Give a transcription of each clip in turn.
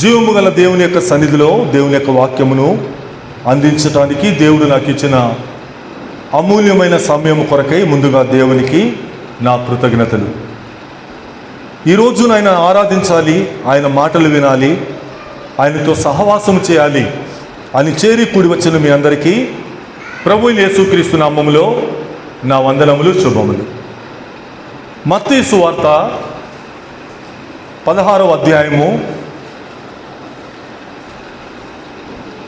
జీవము గల దేవుని యొక్క సన్నిధిలో దేవుని యొక్క వాక్యమును అందించడానికి దేవుడు నాకు ఇచ్చిన అమూల్యమైన సమయం కొరకై ముందుగా దేవునికి నా కృతజ్ఞతలు. ఈరోజు ఆయన ఆరాధించాలి, ఆయన మాటలు వినాలి, ఆయనతో సహవాసం చేయాలి అని చేరి కూడి వచ్చిన మీ అందరికీ ప్రభువు యేసుక్రీస్తు నామములో నా వందనములు, శుభములు. మత్తయి సువార్త 16వ అధ్యాయము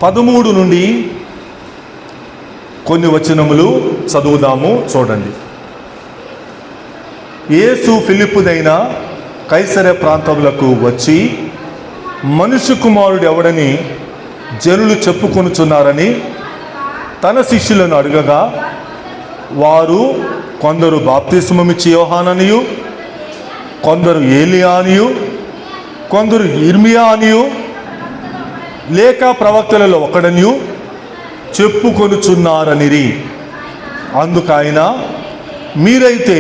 13 నుండి కొన్ని వచనములు చదువుదాము, చూడండి. యేసు ఫిలిప్పుదైన కైసరయ ప్రాంతములకు వచ్చి మనుష్య కుమారుడు ఎవడని జనులు చెప్పుకొనుచున్నారని తన శిష్యులను అడగగా, వారు కొందరు బాప్తిస్మమిచ్చి యోహాననియు, కొందరు ఏలియా అనియు, కొందరు ఇర్మియా అనియు, లేక ప్రవక్తలలో ఒకడనియు చెప్పుకొనుచున్నారనిరి. అందుకైన మీరైతే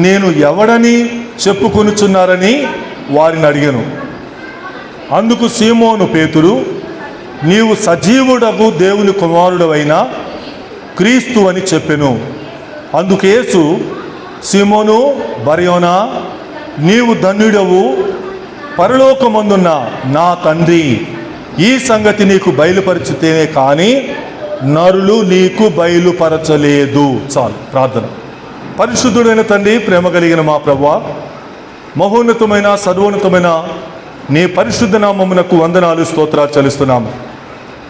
నేను ఎవడని చెప్పుకొనుచున్నారని వారిని అడిగాను. అందుకు సీమోను పేతురు, నీవు సజీవుడగు దేవుని కుమారుడవైన క్రీస్తు అని చెప్పెను. అందుకు యేసు, సీమోను బరయోనా, నీవు ధన్యుడవు, పరలోకమందున్న నా తండ్రి ఈ సంగతి నీకు బయలుపరిచితేనే కానీ నరులు నీకు బయలుపరచలేదు. చాలు ప్రార్థన. పరిశుద్ధుడైన తండ్రి, ప్రేమ కలిగిన మా ప్రభువా, మహోన్నతమైన సర్వోన్నతమైన నీ పరిశుద్ధ నామమునకు వందనాలు, స్తోత్రాలు చెల్లిస్తున్నాము.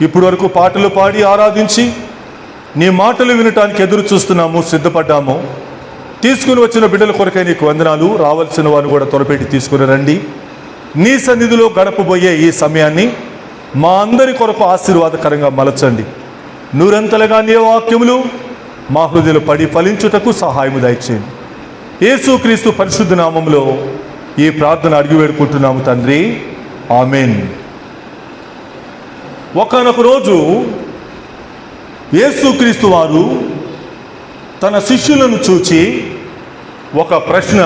ఇప్పటి వరకు పాటలు పాడి ఆరాధించి నీ మాటలు వినటానికి ఎదురు చూస్తున్నాము, సిద్ధపడ్డాము. తీసుకుని వచ్చిన బిడ్డల కొరకై నీకు వందనాలు. రావాల్సిన వారు కూడా త్వరపెట్టి తీసుకుని రండి. నీ సన్నిధిలో గడపబోయే ఈ సమయాన్ని మా అందరి కొరకు ఆశీర్వాదకరంగా మలచండి. నూరంతలుగా నీ వాక్యములు మా హృదయలు పడి ఫలించుటకు సహాయము దయచేయండి. యేసుక్రీస్తు పరిశుద్ధ నామములో ఈ ప్రార్థన అడిగి వేడుకుంటున్నాము తండ్రి, ఆమెన్. ఒకానొక రోజు యేసుక్రీస్తు వారు తన శిష్యులను చూచి ఒక ప్రశ్న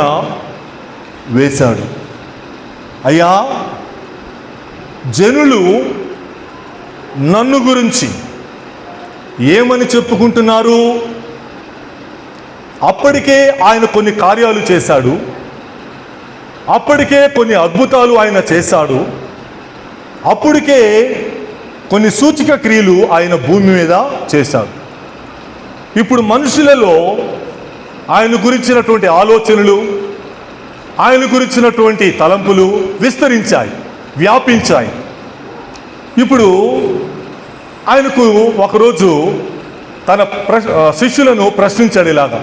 వేశాడు. అయ్యా, జనులు నన్ను గురించి ఏమని చెప్పుకుంటున్నారు? అప్పటికే ఆయన కొన్ని కార్యాలు చేశాడు, అప్పటికే కొన్ని అద్భుతాలు ఆయన చేశాడు, అప్పటికే కొన్ని సూచక క్రియలు ఆయన భూమి మీద చేశాడు. ఇప్పుడు మనుషులలో ఆయన గురించినటువంటి ఆలోచనలు, ఆయన గురించినటువంటి తలంపులు విస్తరించాయి, వ్యాపించాయి. ఇప్పుడు ఆయనకు ఒకరోజు తన శిష్యులను ప్రశ్నించాడు ఇలాగా,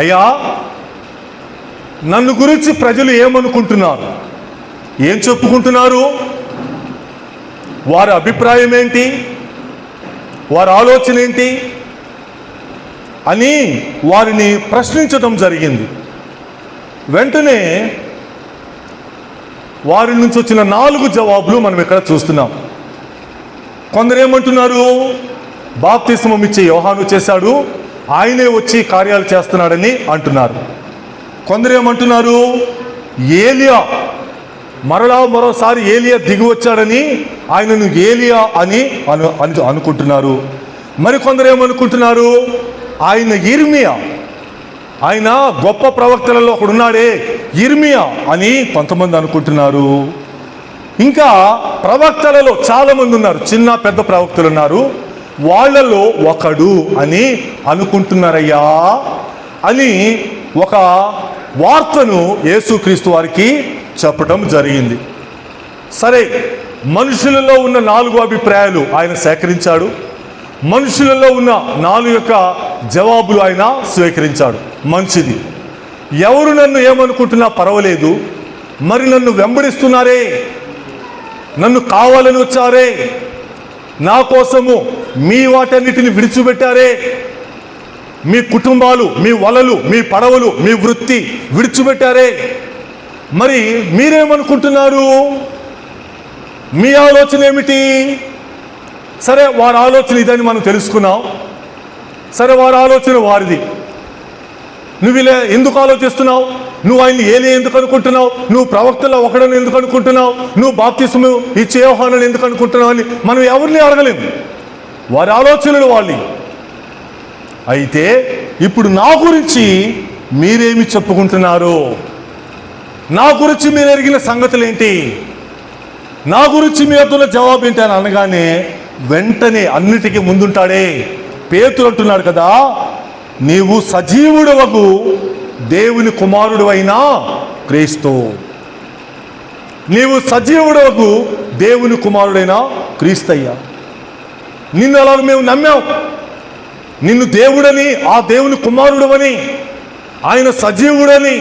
అయ్యా, నన్ను గురించి ప్రజలు ఏమనుకుంటున్నారు? ఏం చెప్పుకుంటున్నారు? వారి అభిప్రాయం ఏంటి? వారి ఆలోచన ఏంటి అని వారిని ప్రశ్నించడం జరిగింది. వెంటనే వారి నుంచి వచ్చిన 4 జవాబులు మనం ఇక్కడ చూస్తున్నాం. కొందరు ఏమంటున్నారు? బాప్తిస్మం ఇచ్చే యోహాను చేశాడు, ఆయనే వచ్చి కార్యాలు చేస్తున్నాడని అంటున్నారు. కొందరు ఏమంటున్నారు? ఏలియా, మరోసారి ఏలియా దిగి వచ్చాడని ఆయనను ఏలియా అని అనుకుంటున్నారు. మరికొందరు ఏమనుకుంటున్నారు? ఆయన ఇర్మియా, ఆయన గొప్ప ప్రవక్తలలో ఒకడున్నాడే ఇర్మియా అని కొంతమంది అనుకుంటున్నారు. ఇంకా ప్రవక్తలలో చాలామంది ఉన్నారు, చిన్న పెద్ద ప్రవక్తలు ఉన్నారు, వాళ్ళలో ఒకడు అని అనుకుంటున్నారయ్యా అని ఒక వార్తను యేసుక్రీస్తు వారికి చెప్పడం జరిగింది. సరే, మనుషులలో ఉన్న 4 అభిప్రాయాలు ఆయన సేకరించాడు. మనుషులలో ఉన్న 4 యొక్క జవాబులు ఆయన స్వీకరించాడు. మంచిది, ఎవరు నన్ను ఏమనుకుంటున్నా పర్వాలేదు, మరి నన్ను వెంబడిస్తున్నారే, నన్ను కావాలని వచ్చారే, నా కోసము మీ వాటన్నిటిని విడిచిపెట్టారే, మీ కుటుంబాలు, మీ వలలు, మీ పడవలు, మీ వృత్తి విడిచిపెట్టారే, మరి మీరేమనుకుంటున్నారు? మీ ఆలోచన ఏమిటి? సరే, వారి ఆలోచన ఇదని మనం తెలుసుకున్నాం. సరే, వారి ఆలోచన వారిది. నువ్వు ఇలా ఎందుకు ఆలోచిస్తున్నావు? నువ్వు ఆయన్ని ఏలే ఎందుకు అనుకుంటున్నావు, నువ్వు ప్రవక్తలో ఒకడని ఎందుకు అనుకుంటున్నావు, నువ్వు బాప్తిస్ము ఇచ్చే యోహానుని ఎందుకు అనుకుంటున్నావు అని మనం ఎవరిని అడగలేము. వారి ఆలోచనలు వాళ్ళు. అయితే ఇప్పుడు నా గురించి మీరేమి చెప్పుకుంటున్నారు, నా గురించి మీరు ఎరిగిన సంగతులు ఏంటి, నా గురించి మీ వద్ద జవాబు ఏంటి అని అనగానే వెంటనే అన్నిటికీ ముందుంటాడే పేతురు అంటున్నాడు కదా, నీవు సజీవుడవగు దేవుని కుమారుడు అయినా క్రీస్తు, నీవు సజీవుడవగు దేవుని కుమారుడైన క్రీస్తయ్యా. నిన్ను అలాగ మేము నమ్మాం, నిన్ను దేవుడని, ఆ దేవుని కుమారుడు అని, ఆయన సజీవుడని,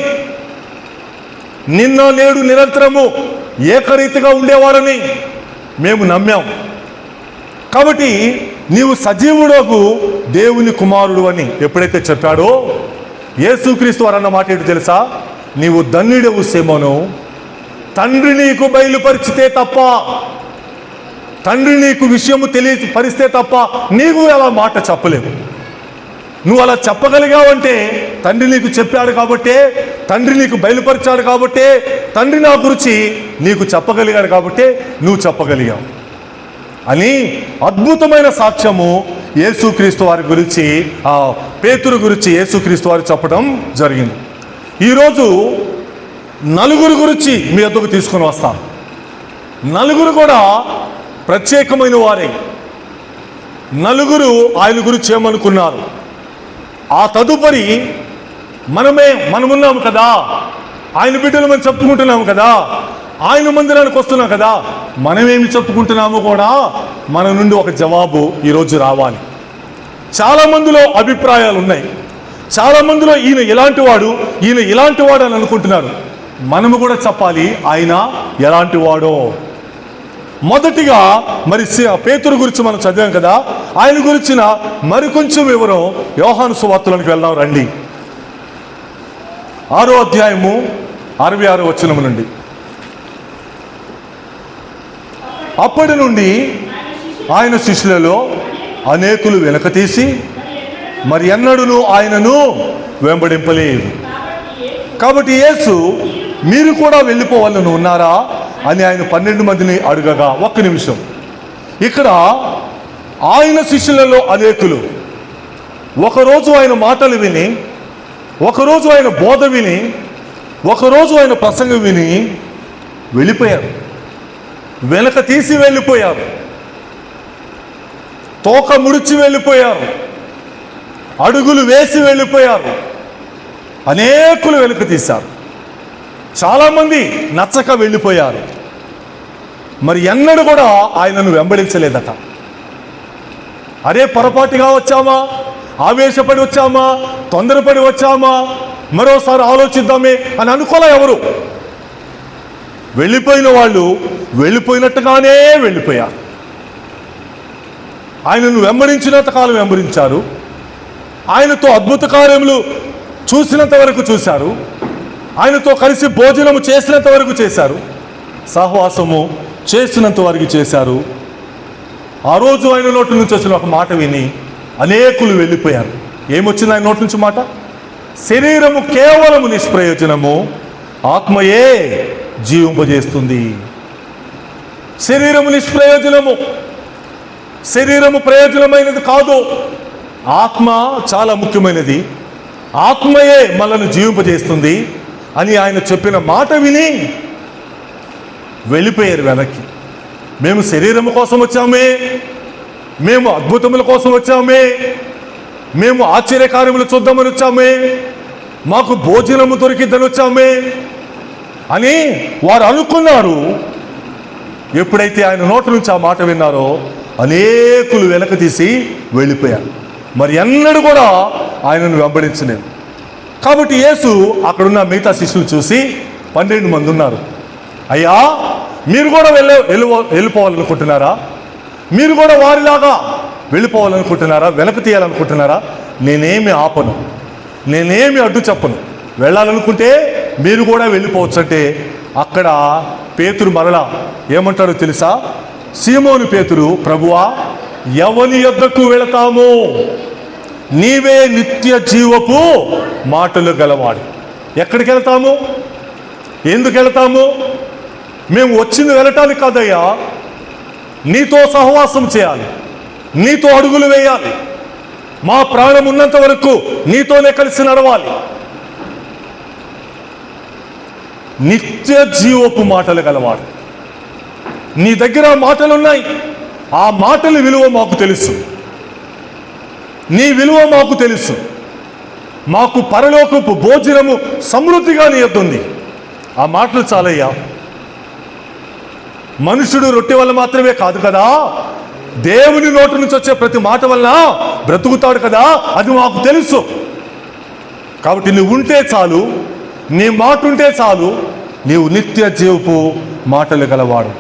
నిన్న నేడు నిరంతరము ఏకరీతిగా ఉండేవాడని మేము నమ్మాం. కాబట్టి నీవు సజీవుడకు దేవుని కుమారుడు అని ఎప్పుడైతే చెప్పాడో, యేసుక్రీస్తు వారు అన్న మాట ఏంటి తెలుసా, నీవు ధన్యుడవు సీమోను, తండ్రి నీకు బయలుపరిచితే తప్ప, తండ్రి నీకు విషయము తెలియపరిస్తే తప్ప నీకు అలా మాట చెప్పలేవు. నువ్వు అలా చెప్పగలిగావంటే తండ్రి నీకు చెప్పాడు కాబట్టే, తండ్రి నీకు బయలుపరిచాడు కాబట్టే, తండ్రి నా గురించి నీకు చెప్పగలిగాడు కాబట్టే నువ్వు చెప్పగలిగావు అని అద్భుతమైన సాక్ష్యము యేసుక్రీస్తు వారి గురించి, ఆ పేతురు గురించి యేసుక్రీస్తు వారు చెప్పడం జరిగింది. ఈరోజు నలుగురు గురించి మీ వద్దకు తీసుకొని వస్తాం. నలుగురు కూడా ప్రత్యేకమైన వారే. నలుగురు ఆయన గురించి ఏమనుకున్నారు, ఆ తదుపరి మనమున్నాము కదా, ఆయన బిడ్డలు మనం చెప్పుకుంటున్నాము కదా, ఆయన మందిరానికి వస్తున్నాం కదా, మనమేమి చెప్పుకుంటున్నాము కూడా మన నుండి ఒక జవాబు ఈరోజు రావాలి. చాలా మందిలో అభిప్రాయాలు ఉన్నాయి, చాలా మందిలో ఈయన ఇలాంటి వాడు, ఈయన ఇలాంటి వాడు అని అనుకుంటున్నారు. మనము కూడా చెప్పాలి ఆయన ఎలాంటి వాడో. మొదటిగా మరి పేతురు గురించి మనం చదివాం కదా, ఆయన గురించిన మరికొంచెం వివరం యోహాను సువార్తలోనికి వెళ్దాం రండి. 6వ అధ్యాయము 66వ వచనము నుండి. అప్పటి నుండి ఆయన శిష్యులలో అనేకులు వెనక తీసి మరి ఎన్నడూను ఆయనను వెంబడింపలేదు. కాబట్టి యేసు మీరు కూడా వెళ్ళిపోవాలని ఉన్నారా అని ఆయన 12 మందిని అడగగా, ఒక్క నిమిషం, ఇక్కడ ఆయన శిష్యులలో అనేకులు ఒకరోజు ఆయన మాటలు విని, ఒకరోజు ఆయన బోధ విని, ఒకరోజు ఆయన ప్రసంగం విని వెళ్ళిపోయారు, వెనక తీసి వెళ్ళిపోయారు, తోక ముడిచి వెళ్ళిపోయారు, అడుగులు వేసి వెళ్ళిపోయారు. అనేకులు వెనక తీశారు, చాలామంది నచ్చక వెళ్ళిపోయారు. మరి ఎన్నడూ కూడా ఆయనను వెంబడించలేదట. అరే పొరపాటుగా వచ్చామా, ఆవేశపడి వచ్చామా, తొందరపడి వచ్చామా, మరోసారి ఆలోచిద్దామే అని అనుకోలే ఎవరు. వెళ్ళిపోయిన వాళ్ళు వెళ్ళిపోయినట్టుగానే వెళ్ళిపోయారు. ఆయనను వెంబడించినంత కాలం వెంబడించారు, ఆయనతో అద్భుత కార్యములు చూసినంత వరకు చూశారు, ఆయనతో కలిసి భోజనము చేసినంత వరకు చేశారు, సహవాసము చేసినంత వరకు చేశారు. ఆ రోజు ఆయన నోటి నుంచి వచ్చిన ఒక మాట విని అనేకులు వెళ్ళిపోయారు. ఏమొచ్చింది ఆయన నోటి నుంచి మాట? శరీరము కేవలము నిష్ప్రయోజనము, ఆత్మయే జీవింపజేస్తుంది. శరీరము నిష్ప్రయోజనము, శరీరము ప్రయోజనమైనది కాదు, ఆత్మ చాలా ముఖ్యమైనది, ఆత్మయే మనల్ని జీవింపజేస్తుంది అని ఆయన చెప్పిన మాట విని వెళ్ళిపోయారు వెనక్కి. మేము శరీరము కోసం వచ్చామే, మేము అద్భుతముల కోసం వచ్చామే, మేము ఆశ్చర్యకార్యములు చూద్దామని వచ్చామే, మాకు భోజనము దొరికిద్దని వచ్చామే అని వారు అనుకున్నారు. ఎప్పుడైతే ఆయన నోటి నుంచి ఆ మాట విన్నారో అనేకులు వెనక తీసి వెళ్ళిపోయారు. మరి ఎన్నడూ కూడా ఆయనను వెంబడించలేదు. కాబట్టి యేసు అక్కడున్న మిగతా శిష్యులు చూసి 12 మంది ఉన్నారు. అయ్యా, మీరు కూడా వెళ్ళిపోవాలనుకుంటున్నారా? మీరు కూడా వారిలాగా వెళ్ళిపోవాలనుకుంటున్నారా? వెనక తీయాలనుకుంటున్నారా? నేనేమి ఆపను, నేనేమి అడ్డు చెప్పను. వెళ్ళాలనుకుంటే మీరు కూడా వెళ్ళిపోవచ్చు అంటే అక్కడ పేతురు మరలా ఏమంటారో తెలుసా? సీమోను పేతురు, ప్రభువా, ఎవని యొద్దకు వెళతాము? నీవే నిత్య జీవపు మాటలు గలవాడు. ఎక్కడికి వెళ్తాము? ఎందుకు వెళ్తాము? మేము వచ్చింది వెళ్ళటానికి కాదయ్యా, నీతో సహవాసం చేయాలి, నీతో అడుగులు వేయాలి, మా ప్రాణం ఉన్నంత వరకు నీతోనే కలిసి నడవాలి. నిత్య జీవపు మాటలు గలవాడు. నీ దగ్గర మాటలున్నాయి, ఆ మాటల విలువ మాకు తెలుసు, నీ విలువ మాకు తెలుసు. మాకు పరలోకపు భోజనము సమృద్ధిగా నీ యొద్ద ఉంది. ఆ మాటలు చాలయ్యా. మనుషుడు రొట్టె వల్ల మాత్రమే కాదు కదా, దేవుని నోటి నుంచి వచ్చే ప్రతి మాట వల్ల బ్రతుకుతాడు కదా, అది మాకు తెలుసు. కాబట్టి నువ్వు ఉంటే చాలు, నీ మాట ఉంటే చాలు, నీవు నిత్య జీవపు మాటలు గలవాడు.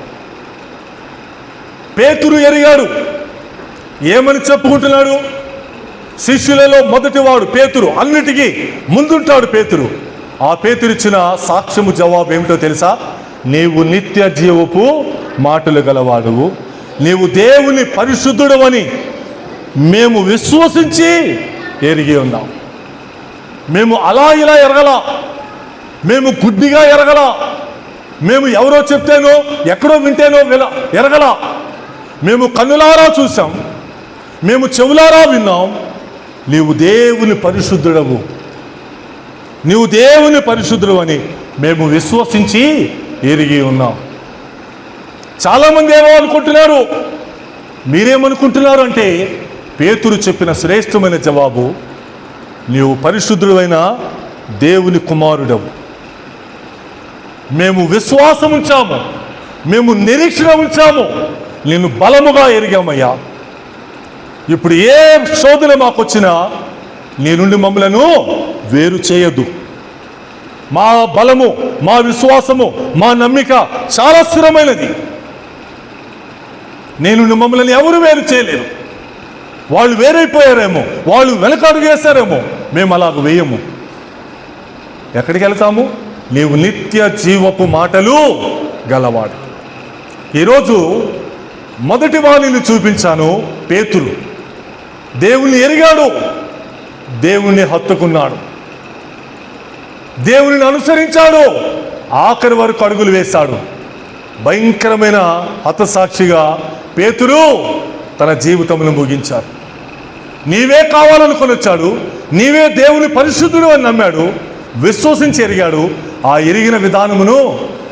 పేతురు ఎరిగాడు. ఏమని చెప్పుకుంటున్నాడు? శిష్యులలో మొదటివాడు పేతురు, అన్నిటికీ ముందుంటాడు పేతురు. ఆ పేతురు ఇచ్చిన సాక్ష్యము జవాబు ఏమిటో తెలుసా? నీవు నిత్య జీవపు మాటలు గలవాడు, నీవు దేవుని పరిశుద్ధుడు అని మేము విశ్వసించి ఎరిగి ఉన్నాం. మేము అలా ఇలా ఎరగల, మేము గుడ్డిగా ఎరగల, మేము ఎవరో చెప్తేనో ఎక్కడో వింటేనో ఎరగల. మేము కన్నులారా చూసాం, మేము చెవులారా విన్నాం. నీవు దేవుని పరిశుద్ధుడవు, నీవు దేవుని పరిశుద్ధుడు అని మేము విశ్వసించి ఎరిగి ఉన్నాం. చాలామంది ఏమో అనుకుంటున్నారు. మీరేమనుకుంటున్నారు అంటే, పేతురు చెప్పిన శ్రేష్టమైన జవాబు, నీవు పరిశుద్ధుడైన దేవుని కుమారుడవు. మేము విశ్వాసం ఉంచాము, మేము నిరీక్షణ ఉంచాము, నిన్ను బలముగా ఎరిగామయ్యా. ఇప్పుడు ఏ శోధన మాకు వచ్చినా నీ నుండి మమ్మలను వేరు చేయదు. మా బలము, మా విశ్వాసము, మా నమ్మిక చాలా స్థిరమైనది. నేను మమ్మల్ని ఎవరు వేరు చేయలేరు. వాళ్ళు వేరైపోయారేమో, వాళ్ళు వెనకడుగు వేశారేమో, మేము అలాగ వేయము. ఎక్కడికి వెళ్తాము? నీవు నిత్య జీవపు మాటలు గలవాడు. ఈరోజు మొదటి వాణిని చూపించాను. పేతురు దేవుని ఎరిగాడు, దేవుణ్ణి హత్తుకున్నాడు, దేవుని అనుసరించాడు, ఆఖరి వరకు అడుగులు వేశాడు. భయంకరమైన హతసాక్షిగా పేతురు తన జీవితమును ముగించాడు. నీవే కావాలనుకొని వచ్చాడు, నీవే దేవుని పరిశుద్ధుడు అని నమ్మాడు, విశ్వసించి ఎరిగాడు. ఆ ఎరిగిన విధానమును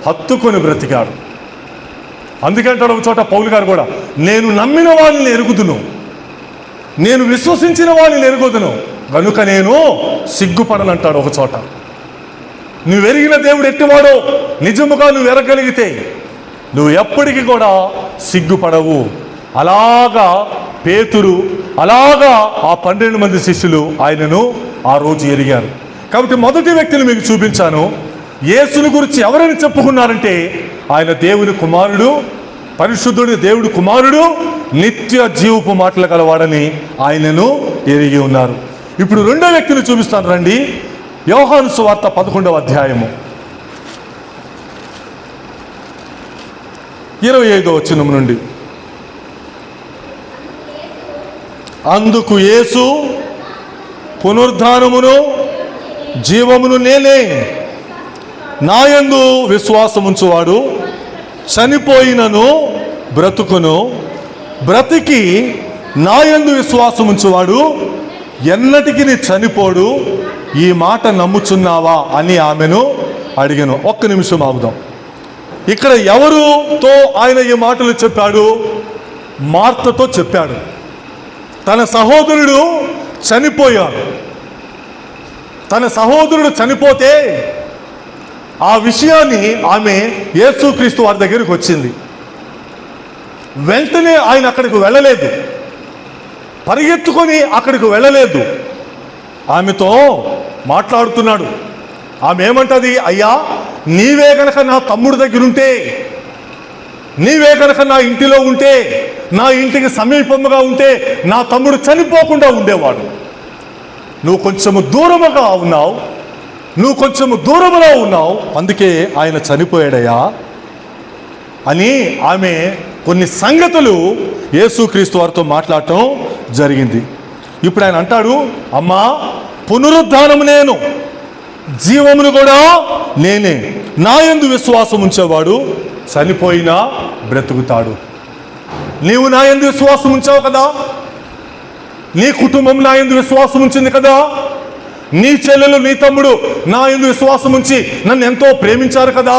హత్తుకొని బ్రతికాడు. అందుకంటాడు ఒక చోట పౌలు గారు కూడా, నేను నమ్మిన వాళ్ళని ఎరుగుదును, నేను విశ్వసించిన వాళ్ళని ఎరుగుదును, కనుక నేను సిగ్గుపడనంటాడు ఒక చోట. నువ్వు ఎరిగిన దేవుడు ఎట్టివాడో నిజముగా నువ్వు ఎరగలిగితే నువ్వు ఎప్పటికీ కూడా సిగ్గుపడవు. అలాగా పేతురు, అలాగా ఆ 12 మంది శిష్యులు ఆయనను ఆ రోజు ఎరిగారు. కాబట్టి మొదటి వ్యక్తిని మీకు చూపించాను. యేసుని గురించి ఎవరని చెప్పుకున్నారంటే, ఆయన దేవుని కుమారుడు, పరిశుద్ధుడి దేవుడి కుమారుడు, నిత్య జీవపు మాటలు గలవాడని ఆయనను ఎరిగి ఉన్నారు. ఇప్పుడు రెండో వ్యక్తిని చూపిస్తాను రండి. యోహాను సువార్త 11వ అధ్యాయము 25వ వచనం నుండి. అందుకు యేసు, పునరుద్ధానమును జీవమును నేనే, నాయందు విశ్వాసముంచువాడు చనిపోయినను బ్రతుకును, బ్రతికి నాయందు విశ్వాసముంచువాడు ఎన్నటికి చనిపోడు. ఈ మాట నమ్ముచున్నావా అని ఆమెను అడిగాను. ఒక్క నిమిషం ఆగుదాం. ఇక్కడ ఎవరుతో ఆయన ఈ మాటలు చెప్పాడు? మార్తతో చెప్పాడు. తన సహోదరుడు చనిపోయాడు. తన సహోదరుడు చనిపోతే ఆ విషయాన్ని ఆమె యేసుక్రీస్తు వారి దగ్గరికి వచ్చింది. వెంటనే ఆయన అక్కడికి వెళ్ళలేదు, పరిగెత్తుకొని అక్కడికి వెళ్ళలేదు. ఆమెతో మాట్లాడుతున్నాడు. ఆమె ఏమంటది? అయ్యా, నీవే గనక నా తమ్ముడి దగ్గర ఉంటే, నీవే గనక నా ఇంటిలో ఉంటే, నా ఇంటికి సమీపంగా ఉంటే నా తమ్ముడు చనిపోకుండా ఉండేవాడు. నువ్వు కొంచెము దూరముగా ఉన్నావు, నువ్వు కొంచెము దూరములో ఉన్నావు, అందుకే ఆయన చనిపోయాడయ్యా అని ఆమె కొన్ని సంగతులు యేసుక్రీస్తు వారితో మాట్లాడటం జరిగింది. ఇప్పుడు ఆయన అంటాడు, అమ్మా, పునరుద్ధానము నేను, జీవమును కూడా నేనే. నా యందు విశ్వాసం ఉంచేవాడు చనిపోయినా బ్రతుకుతాడు. నీవు నా యందు విశ్వాసం ఉంచావు కదా, నీ కుటుంబం నా యందు విశ్వాసం ఉంచింది కదా, నీ చెల్లెలు నీ తమ్ముడు నా యందు విశ్వాసం ఉంచి నన్ను ఎంతో ప్రేమించారు కదా.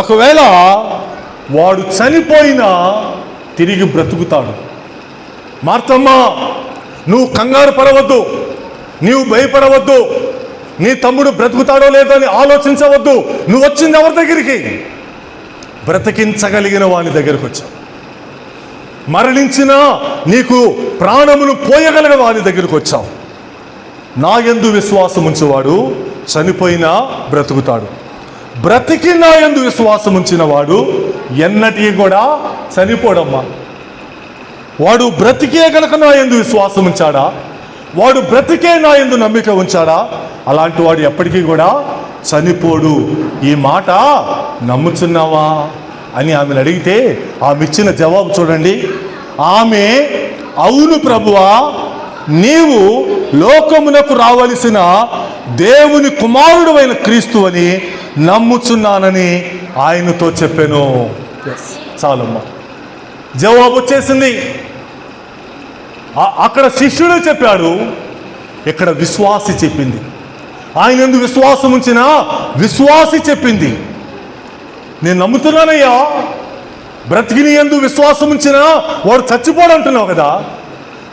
ఒకవేళ వాడు చనిపోయినా తిరిగి బ్రతుకుతాడు. మార్తమ్మ, నువ్వు కంగారు పడవద్దు, నీవు భయపడవద్దు, నీ తమ్ముడు బ్రతుకుతాడో లేదో అని ఆలోచించవద్దు. నువ్వు వచ్చింది ఎవరి దగ్గరికి? బ్రతికించగలిగిన వాని దగ్గరకు వచ్చావు. మరణించినా నీకు ప్రాణమును పోయగలిగిన వాని దగ్గరకు వచ్చావు. నా యందు విశ్వాసం ఉంచేవాడు చనిపోయినా బ్రతుకుతాడు. బ్రతికి నా యందు విశ్వాసం ఉంచిన వాడు ఎన్నటికీ కూడా చనిపోడమ్మా. వాడు బ్రతికే గనక నా యందు విశ్వాసం ఉంచాడా, వాడు బ్రతికే నా యందు నమ్మిక ఉంచాడా, అలాంటి వాడు ఎప్పటికీ కూడా చనిపోడు. ఈ మాట నమ్ముచున్నావా అని ఆమెను అడిగితే ఆమె ఇచ్చిన జవాబు చూడండి. ఆమె, అవును ప్రభువా, నీవు లోకమునకు రావలసిన దేవుని కుమారుడు అయిన క్రీస్తు అని నమ్ముచున్నానని ఆయనతో చెప్పాను. చాలమ్మా, జవాబు వచ్చేసింది. అక్కడ శిష్యుడు చెప్పాడు, ఇక్కడ విశ్వాసి చెప్పింది. ఆయన ఎందుకు విశ్వాసం ఉంచినా విశ్వాసి చెప్పింది. నేను నమ్ముతున్నానయ్యా, బ్రతికిని ఎందుకు విశ్వాసం ఉంచినా వాడు చచ్చిపోడు అంటున్నావు కదా.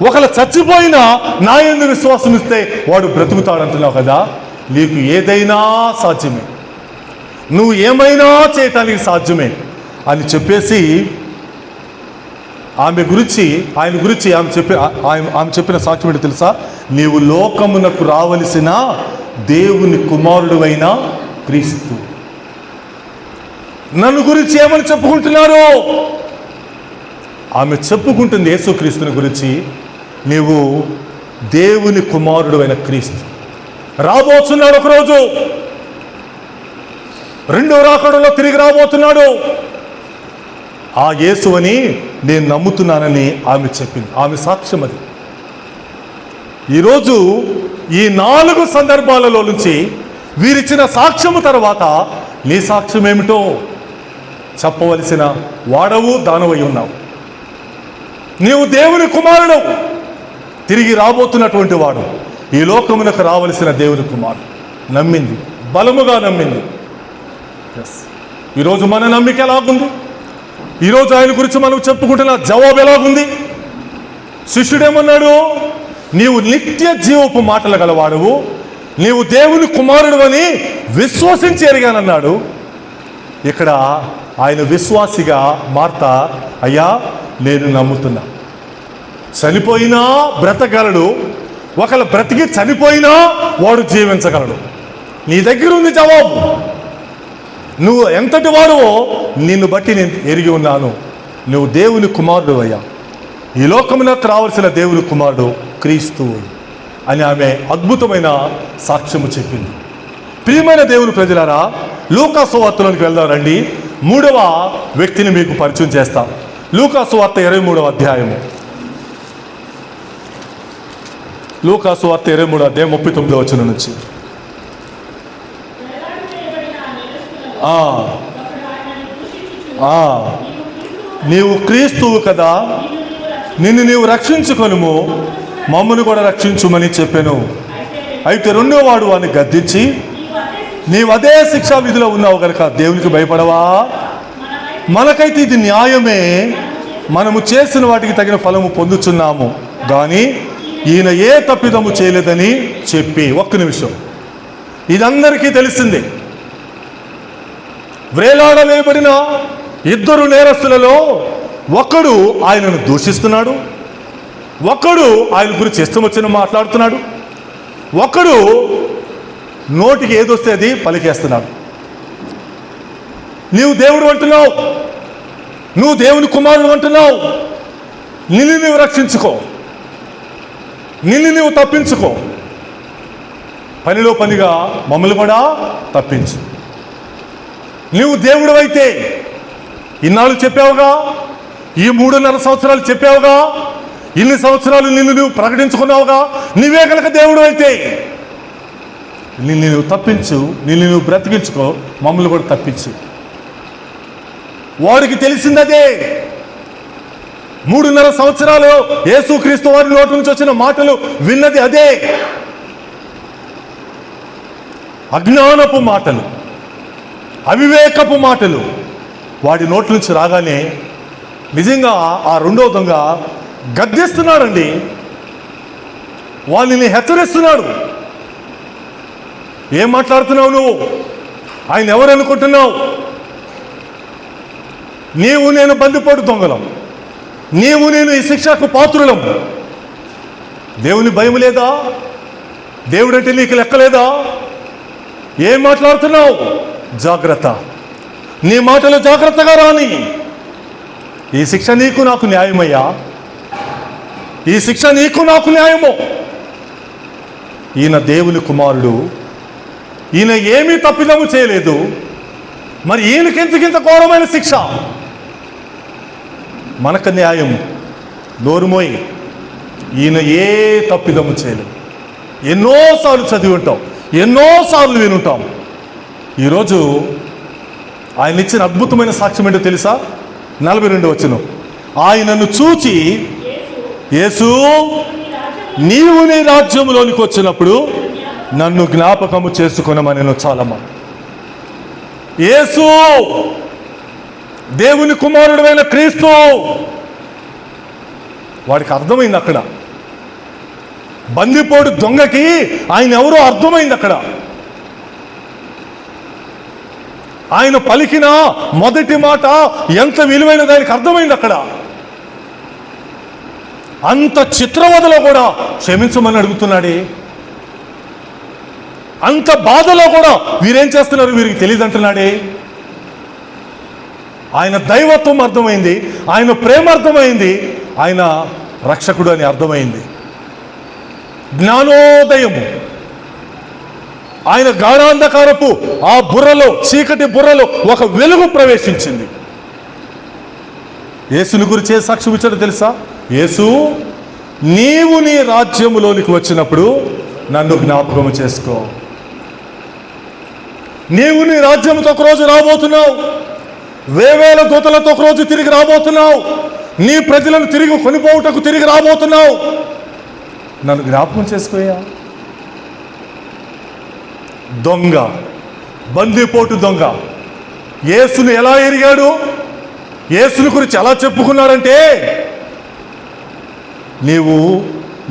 ఒకవేళ చచ్చిపోయినా నా యందు విశ్వాసం ఇస్తే వాడు బ్రతుకుతాడు అంటున్నావు కదా. నీకు ఏదైనా సాధ్యమే, నువ్వు ఏమైనా చేయటానికి సాధ్యమే అని చెప్పేసి ఆయన గురించి ఆమె చెప్పిన సాక్ష్యం ఏంటి తెలుసా? నీవు లోకమునకు రావలసిన దేవుని కుమారుడు అయిన క్రీస్తు. నన్ను గురించి ఏమని చెప్పుకుంటున్నారు? ఆమె చెప్పుకుంటుంది యేసుక్రీస్తుని గురించి. నీవు దేవుని కుమారుడు అయిన క్రీస్తు రాబోతున్నాడు, ఒకరోజు రెండో రాకడలో తిరిగి రాబోతున్నాడు. ఆ యేసు అని నేను నమ్ముతున్నానని ఆమె చెప్పింది. ఆమె సాక్ష్యం అది. ఈరోజు ఈ 4 సందర్భాలలో నుంచి వీరిచ్చిన సాక్ష్యము తర్వాత నీ సాక్ష్యం ఏమిటో చెప్పవలసిన వాడవు, దానవై ఉన్నావు. నీవు దేవుని కుమారుడు, తిరిగి రాబోతున్నటువంటి వాడు, ఈ లోకమునకు రావలసిన దేవుని కుమారుడు. నమ్మింది, బలముగా నమ్మింది. ఈరోజు మన నమ్మిక ఎలాగుంది? ఈరోజు ఆయన గురించి మనం చెప్పుకుంటున్న జవాబు ఎలాగుంది? శిష్యుడేమన్నాడు? నీవు నిత్య జీవపు మాటలు గలవాడువు, నీవు దేవుని కుమారుడు అని విశ్వసించి ఎరిగానన్నాడు. ఇక్కడ ఆయన విశ్వాసిగా మార్త, అయ్యా నేను నమ్ముతున్నా, చనిపోయినా బ్రతకగలడు, ఒకవేళ బ్రతికి చనిపోయినా వాడు జీవించగలడు. నీ దగ్గర ఉంది జవాబు. నువ్వు ఎంతటి వాడువో నిన్ను బట్టి నేను ఎరిగి ఉన్నాను. నువ్వు దేవుని కుమారుడు అయ్యా, ఈ లోకమునకు రావాల్సిన దేవుని కుమారుడు క్రీస్తు అని ఆమె అద్భుతమైన సాక్ష్యము చెప్పింది. ప్రియమైన దేవుని ప్రజలారా, లూకా సువార్తలోనికి వెళ్దాం రండి. 3వ వ్యక్తిని మీకు పరిచయం చేస్తా. లూకా సువార్త 23వ అధ్యాయము. లూకా సువార్త 23వ అధ్యాయం 39వ వచనం నుంచి. నీవు క్రీస్తువు కదా, నిన్ను నీవు రక్షించుకొనుము, మమ్మను కూడా రక్షించుమని చెప్పాను. అయితే రెండో వాడు వాడిని గద్దించి, నీవు అదే శిక్షా విధిలో ఉన్నావు కనుక దేవునికి భయపడవా? మనకైతే ఇది న్యాయమే, మనము చేసిన వాటికి తగిన ఫలము పొందుచున్నాము, కానీ ఈయన ఏ తప్పిదము చేయలేదని చెప్పి. ఒక్క నిమిషం, ఇదందరికీ తెలిసిందే. వ్రేలాడవేయబడిన 2 నేరస్తులలో ఒకడు ఆయనను దూషిస్తున్నాడు, ఒకడు ఆయన గురించి ఇష్టం వచ్చిన మాట్లాడుతున్నాడు, ఒకడు నోటికి ఏదొస్తే అది పలికేస్తున్నాడు. నీవు దేవుడు అంటున్నావు, నువ్వు దేవుని కుమారుడు అంటున్నావు, నిన్ను నీవు రక్షించుకో, నిన్ను నీవు తప్పించుకో, పనిలో పనిగా మమ్మల్ని కూడా తప్పించు. నువ్వు దేవుడు అయితే ఇన్నాళ్ళు చెప్పావుగా, ఈ 3.5 సంవత్సరాలు చెప్పావుగా, ఇన్ని సంవత్సరాలు నిన్ను నువ్వు ప్రకటించుకున్నావుగా, నువ్వే కనుక దేవుడు అయితే నిన్ను నువ్వు తప్పించు, నిన్ను నువ్వు బ్రతికించుకో, మమ్మల్ని కూడా తప్పించు. వాడికి తెలిసిందదే. 3.5 సంవత్సరాలు యేసుక్రీస్తు వారి నోటి నుంచి వచ్చిన మాటలు విన్నది అదే. అజ్ఞానపు మాటలు, అవివేకపు మాటలు వాడి నోటి నుంచి రాగానే నిజంగా ఆ రెండో దొంగ గద్దిస్తున్నాడండి. వాళ్ళని హెచ్చరిస్తున్నాడు. ఏం మాట్లాడుతున్నావు నువ్వు? ఆయన ఎవరు అనుకుంటున్నావు? నీవు నేను బందిపోటు దొంగలం, నీవు నేను ఈ శిక్షకు పాత్రులం. దేవుని భయం లేదా? దేవుడంటే నీకు లెక్కలేదా? ఏం మాట్లాడుతున్నావు? జాగ్రత్త, నీ మాటలు జాగ్రత్తగా రాని. ఈ శిక్ష నీకు నాకు న్యాయమయ్యా, ఈ శిక్ష నీకు నాకు న్యాయము. ఈయన దేవుని కుమారుడు, ఈయన ఏమీ తప్పిదము చేయలేదు, మరి ఈయనకెంతకింత ఘోరమైన శిక్ష? మనకు న్యాయం. నోరుమోయి, ఈయన ఏ తప్పిదము చేయలేదు. ఎన్నోసార్లు చదివి ఉంటాం, ఎన్నోసార్లు వినుంటాం. ఈరోజు ఆయన ఇచ్చిన అద్భుతమైన సాక్ష్యం ఏంటో తెలుసా? 42 వచనం. ఆయనను చూచి యేసు, నీవు నీ రాజ్యంలోనికి వచ్చినప్పుడు నన్ను జ్ఞాపకము చేసుకొనమనెను. చాలమ్మా. యేసు దేవుని కుమారుడైన క్రీస్తు. వాడికి అర్థమైంది అక్కడ. బందిపోటు దొంగకి ఆయన ఎవరో అర్థమైంది అక్కడ. ఆయన పలికిన మొదటి మాట ఎంత విలువైన దానికి అర్థమైంది అక్కడ. అంత చిత్రవదలో కూడా క్షమించమని అడుగుతున్నాడే. అంత బాధలో కూడా వీరేం చేస్తున్నారు వీరికి తెలియదు అంటున్నాడే. ఆయన దైవత్వం అర్థమైంది, ఆయన ప్రేమ అర్థమైంది, ఆయన రక్షకుడు అని అర్థమైంది. జ్ఞానోదయము. ఆయన గాఢాంధకారపు ఆ బుర్రలో, చీకటి బుర్రలో ఒక వెలుగు ప్రవేశించింది. యేసుని గురించి ఏ సాక్ష్యం ఇచ్చాడో తెలుసా? యేసు, నీవు నీ రాజ్యములోనికి వచ్చినప్పుడు నన్ను జ్ఞాపకము చేసుకో. నీవు నీ రాజ్యంతో ఒకరోజు రాబోతున్నావు, వేవేల దూతలతో ఒకరోజు తిరిగి రాబోతున్నావు, నీ ప్రజలను తిరిగి కొనిపోవుటకు తిరిగి రాబోతున్నావు. నన్ను జ్ఞాపకం చేసుకోయా. దొంగ, బందిపోటు దొంగ యేసుని ఎలా ఎరిగాడు? యేసుని గురించి ఎలా చెప్పుకున్నాడంటే, నీవు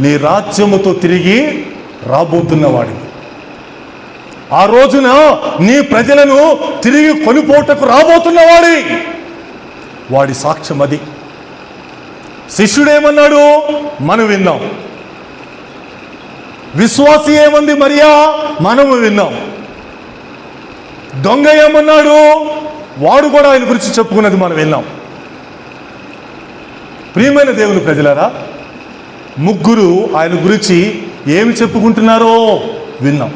నీ రాజ్యముతో తిరిగి రాబోతున్నవాడివి, ఆ రోజున నీ ప్రజలను తిరిగి కొనిపోటకు రాబోతున్నవాడి. వాడి సాక్ష్యం అది. శిష్యుడేమన్నాడు మనం విన్నాం, విశ్వాసి ఏమంది మరియా మనము విన్నాం. దొంగ ఏమన్నాడు వాడు కూడా ఆయన గురించి చెప్పుకున్నది మనం విన్నాం. ప్రియమైన దేవుని ప్రజలారా, ముగ్గురు ఆయన గురించి ఏమి చెప్పుకుంటున్నారో విన్నాం.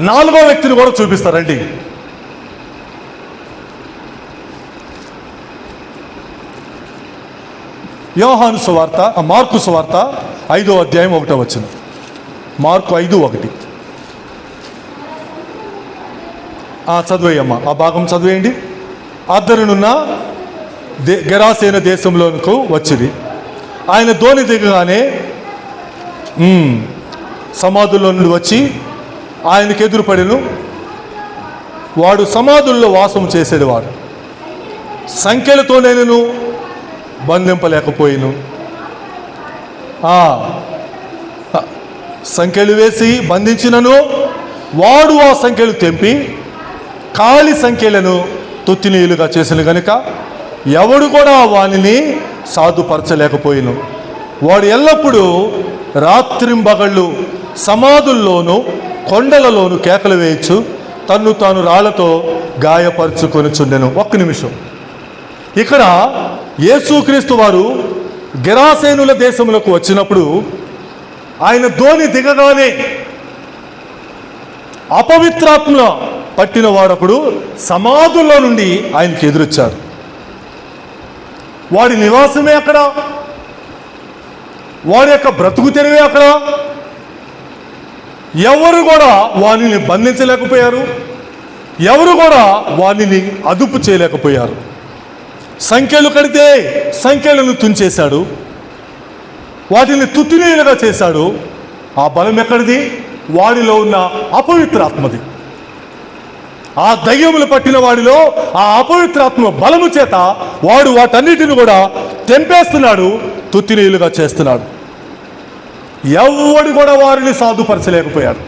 4వ వ్యక్తిని కూడా చూపిస్తారండి. యోహాను సువార్త, మార్కు సువార్త 5వ అధ్యాయం 1వ వచనం. మార్కు 5:1. చదివేయమ్మా, ఆ భాగం చదివేయండి. అద్దరునున్న గెరాసేన దేశంలోనికి వచ్చింది. ఆయన ధోని దిగగానే సమాధుల్లో నుండి వచ్చి ఆయనకు ఎదురుపడెను. వాడు సమాధుల్లో వాసం చేసేవాడు. సంఖ్యలతో నేను బంధింపలేకపోయాను. సంఖ్యలు వేసి బంధించినను వాడు ఆ సంఖ్యలు తెంపి ఖాళీ సంఖ్యలను తొత్తినీయులుగా చేసిన గనుక ఎవడు కూడా వానిని సాధుపరచలేకపోయాను. వాడు ఎల్లప్పుడూ రాత్రింబగళ్ళు సమాధుల్లోనూ కొండలలోనూ కేకలు వేయచ్చు తన్ను తాను రాళ్లతో గాయపరుచుకొనిచుండెను. ఒక్క నిమిషం. ఇక్కడ యేసుక్రీస్తు వారు గెరాసేనుల దేశములకు వచ్చినప్పుడు ఆయన ధోని దిగగానే అపవిత్రాత్మ పట్టిన వాడొకడు సమాధుల్లో నుండి ఆయనకి ఎదురొచ్చారు. వాడి నివాసమే అక్కడ, వాడి యొక్క బ్రతుకు తెరువే అక్కడ. ఎవరు కూడా వానిని బంధించలేకపోయారు, ఎవరు కూడా వానిని అదుపు చేయలేకపోయారు. సంఖ్యలు కడితే సంఖ్యలను తుంచేశాడు, వాటిని తుత్తునీయులుగా చేశాడు. ఆ బలం ఎక్కడిది? వాడిలో ఉన్న అపవిత్రాత్మది. ఆ దయ్యములు పట్టిన వాడిలో ఆ అపవిత్రాత్మ బలము చేత వాడు వాటన్నిటిని కూడా తెంపేస్తున్నాడు, తుత్తినీయులుగా చేస్తున్నాడు. ఎవ్వడు కూడా వారిని సాధుపరచలేకపోయారు,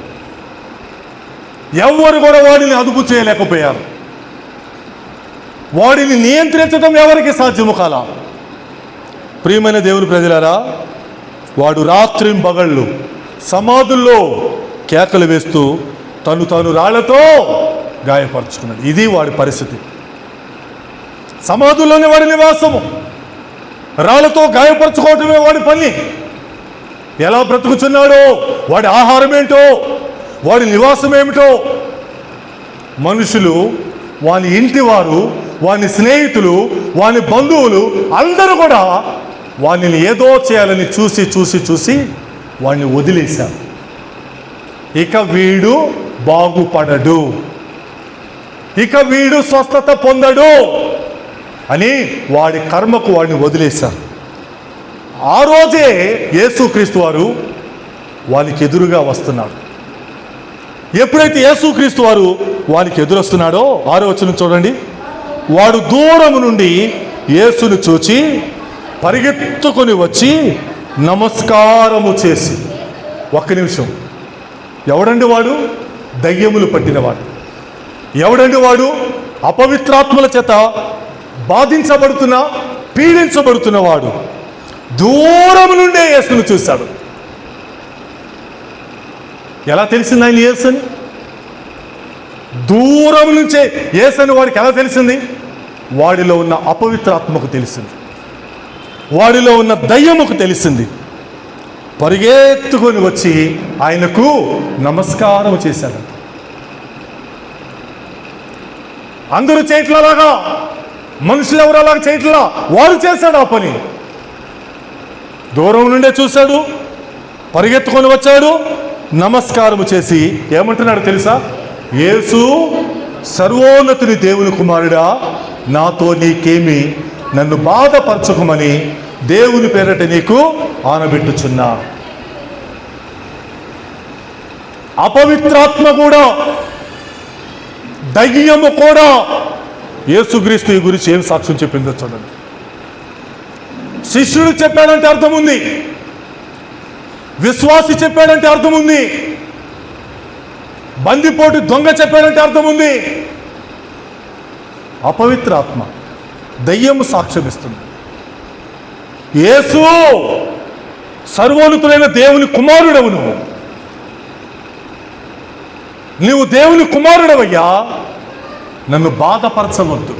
ఎవ్వరు కూడా వాడిని అదుపు చేయలేకపోయారు. వాడిని నియంత్రించడం ఎవరికి సాధ్యము కాల. ప్రియమైన దేవుని ప్రజలారా, వాడు రాత్రింబగళ్ళు సమాధుల్లో కేకలు వేస్తూ తాను రాళ్లతో గాయపరుచుకున్నాడు. ఇది వాడి పరిస్థితి. సమాధుల్లోనే వాడి నివాసము, రాళ్లతో గాయపరచుకోవటమే వాడి పని. ఎలా బ్రతుకుతున్నాడో, వాడి ఆహారం ఏంటో, వాడి నివాసం ఏమిటో. మనుషులు, వాని ఇంటి వారు, వాని స్నేహితులు, వాని బంధువులు అందరూ కూడా వానిని ఏదో చేయాలని చూసి చూసి చూసి వాడిని వదిలేశారు. ఇక వీడు బాగుపడడు, ఇక వీడు స్వస్థత పొందడు అని వాడి కర్మకు వాడిని వదిలేశారు. ఆ రోజే యేసుక్రీస్తు వారు వానికి ఎదురుగా వస్తున్నాడు. ఎప్పుడైతే యేసుక్రీస్తు వారు వానికి ఎదురొస్తున్నాడో, 6వ వచనం చూడండి. వాడు దూరము నుండి యేసును చూచి పరిగెత్తుకొని వచ్చి నమస్కారము చేసి. ఒక్క నిమిషం. ఎవడండి వాడు? దయ్యములు పట్టినవాడు. ఎవడండి వాడు? అపవిత్రాత్మల చేత బాధించబడుతున్న, పీడించబడుతున్నవాడు. దూరం నుండే యేసును చూశాడు. ఎలా తెలిసింది ఆయన యేసుని? దూరం నుంచే యేసుని వాడికి ఎలా తెలిసింది? వాడిలో ఉన్న అపవిత్రాత్మకు తెలిసింది, వాడిలో ఉన్న దయ్యముకు తెలిసింది. పరిగెత్తుకొని వచ్చి ఆయనకు నమస్కారం చేశాడు. అందరూ చేయట్లలాగా, మనుషులు ఎవరు అలాగా చేయట్లా, వాడు చేశాడు ఆ పని. దూరం నుండే చూశాడు, పరిగెత్తుకొని వచ్చాడు, నమస్కారము చేసి ఏమంటున్నాడు తెలుసా? యేసు, సర్వోన్నతుని దేవుని కుమారుడా, నాతో నీకేమి, నన్ను బాధపరచుకోమని దేవుని పేరట నీకు ఆనబెట్టుచున్నా. అపవిత్రాత్మ కూడా, దయ్యము కూడా యేసుక్రీస్తు ఈ గురించి ఏం సాక్ష్యం చెప్పిందో చూడండి. శిష్యుడు చెప్పాడంటే అర్థం ఉంది, విశ్వాసి చెప్పాడంటే అర్థం ఉంది, బందిపోటు దొంగ చెప్పాడంటే అర్థం ఉంది. అపవిత్రాత్మ, దయ్యము సాక్ష్యం ఇస్తుంది. యేసు, సర్వోన్నతుడైన దేవుని కుమారుడవు, నువ్వు దేవుని కుమారుడవయ్యా, నన్ను బాధపరచవద్దు.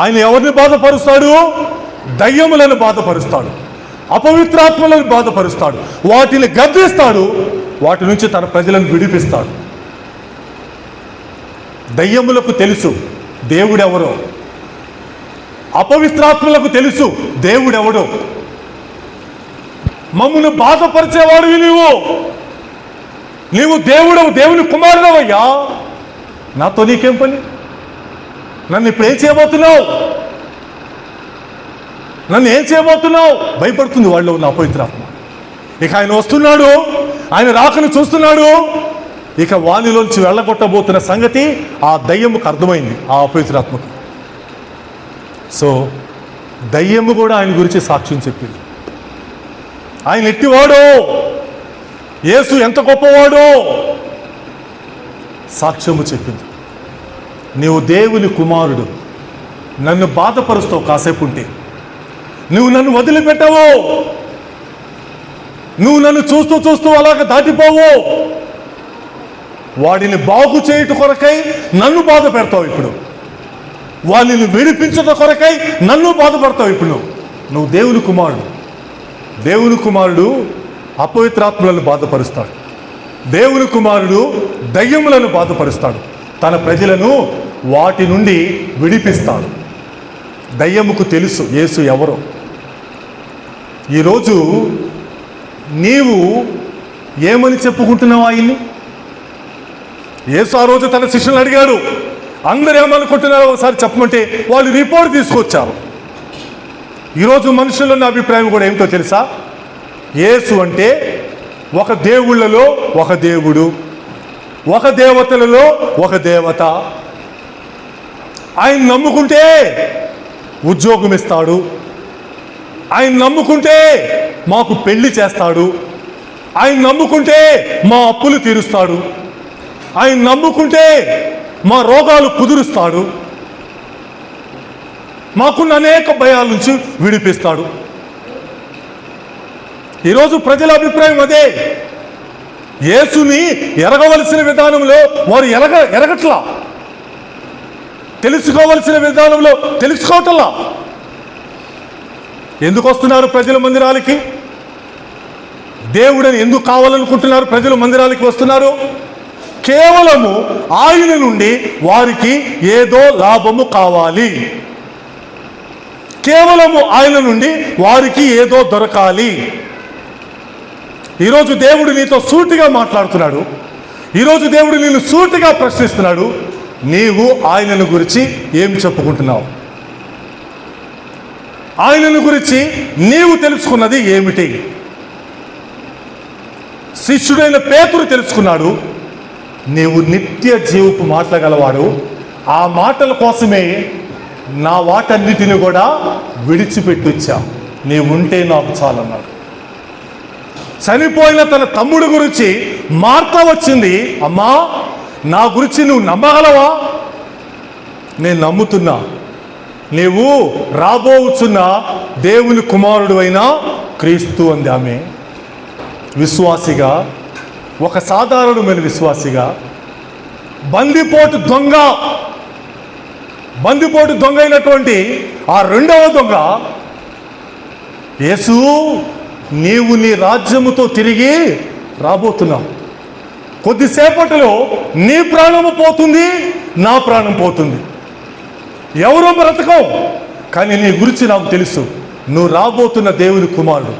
ఆయన ఎవరిని బాధపరుస్తాడు? దయ్యములను బాధపరుస్తాడు, అపవిత్రాత్మలను బాధపరుస్తాడు, వాటిని గద్దిస్తాడు, వాటి నుంచి తన ప్రజలను విడిపిస్తాడు. దయ్యములకు తెలుసు దేవుడెవరో, అపవిత్రాత్మలకు తెలుసు దేవుడెవడో. మమ్మల్ని బాధపరిచేవాడివి నీవు దేవుడవు, దేవుని కుమారుడవయ్యా, నాతో నీకేం పని? నన్ను ఇప్పుడు ఏం చేయబోతున్నావు? నన్ను ఏం చేయబోతున్నావు? భయపడుతుంది వాళ్ళు ఉన్న అపవిత్రాత్మ. ఇక ఆయన వస్తున్నాడు, ఆయన రాకను చూస్తున్నాడు. ఇక వానిలోంచి వెళ్ళగొట్టబోతున్న సంగతి ఆ దయ్యముకు అర్థమైంది, ఆ అపవిత్రాత్మకు. సో దయ్యము కూడా ఆయన గురించి సాక్ష్యం చెప్పింది. ఆయన ఎట్టివాడో, యేసు ఎంత గొప్పవాడో సాక్ష్యము చెప్పింది. నీవు దేవుని కుమారుడు, నన్ను బాధపరుస్తావు కాసేపు ఉంటే, నువ్వు నన్ను వదిలిపెట్టవు, నువ్వు నన్ను చూస్తూ చూస్తూ అలాగ దాటిపోవు, వాడిని బాగు చేయుట కొరకై నన్ను బాధ పెడతావు. ఇప్పుడు వాడిని విడిపించుట కొరకై నన్ను బాధపడతావు. ఇప్పుడు నువ్వు దేవుని కుమారుడు. దేవుని కుమారుడు అపవిత్రాత్మలను బాధపరుస్తాడు, దేవుని కుమారుడు దయ్యములను బాధపరుస్తాడు, తన ప్రజలను వాటి నుండి విడిపిస్తాడు. దయ్యముకు తెలుసు యేసు ఎవరో. ఈరోజు నీవు ఏమని చెప్పుకుంటున్నావు ఆయన్ని? యేసు ఆ రోజు తన శిష్యులను అడిగాడు, అందరూ ఏమనుకుంటున్నారో ఒకసారి చెప్పమంటే వాళ్ళు రిపోర్ట్ తీసుకొచ్చారు. ఈరోజు మనుషుల్లో ఉన్న అభిప్రాయం కూడా ఏమిటో తెలుసా? యేసు అంటే ఒక దేవుళ్ళలో ఒక దేవుడు, ఒక దేవతలలో ఒక దేవత. ఆయన నమ్ముకుంటే ఉద్యోగం ఇస్తాడు, ఆయన నమ్ముకుంటే మాకు పెళ్లి చేస్తాడు, ఆయన నమ్ముకుంటే మా అప్పులు తీరుస్తాడు, ఆయన నమ్ముకుంటే మా రోగాలు కుదురుస్తాడు, మాకున్న అనేక భయాల నుంచి విడిపిస్తాడు. ఈరోజు ప్రజల అభిప్రాయం అదే. యేసుని ఎరగవలసిన విధానంలో వారు ఎరగట్లా, తెలుసుకోవలసిన విధానంలో తెలుసుకోవటంలా. ఎందుకు వస్తున్నారు ప్రజల మందిరాలకి? దేవుడని ఎందుకు కావాలనుకుంటున్నారు ప్రజలు మందిరాలకి వస్తున్నారు? కేవలము ఆయన నుండి వారికి ఏదో లాభము కావాలి, కేవలము ఆయన నుండి వారికి ఏదో దొరకాలి. ఈరోజు దేవుడు నీతో సూటిగా మాట్లాడుతున్నాడు. ఈరోజు దేవుడు నిన్ను సూటిగా ప్రశ్నిస్తున్నాడు. నీవు ఆయనను గురించి ఏం చెప్పుకుంటున్నావు? ఆయనను గురించి నీవు తెలుసుకున్నది ఏమిటి? శిష్యుడైన పేతురు తెలుసుకున్నాడు, నీవు నిత్య జీవపు మాట్లాడగలవాడు, ఆ మాటల కోసమే నా వాటన్నిటిని కూడా విడిచిపెట్టొచ్చా, నీవుంటే నాకు చాలన్నాడు. చనిపోయిన తన తమ్ముడు గురించి మార్త వచ్చింది, అమ్మా నా గురించి నువ్వు నమ్మగలవా? నేను నమ్ముతున్నా, నీవు రాబోతున్న దేవుని కుమారుడు అయిన క్రీస్తు అంది ఆమె. విశ్వాసిగా, ఒక సాధారణమైన విశ్వాసిగా, బందిపోటు దొంగ అయినటువంటి ఆ రెండవ దొంగ, యేసు నీవు నీ రాజ్యముతో తిరిగి రాబోతున్నావు, కొద్దిసేపటిలో నీ ప్రాణము పోతుంది, నా ప్రాణం పోతుంది, ఎవరో బ్రతకం, కానీ నీ గురించి నాకు తెలుసు, నువ్వు రాబోతున్న దేవుని కుమారుడు,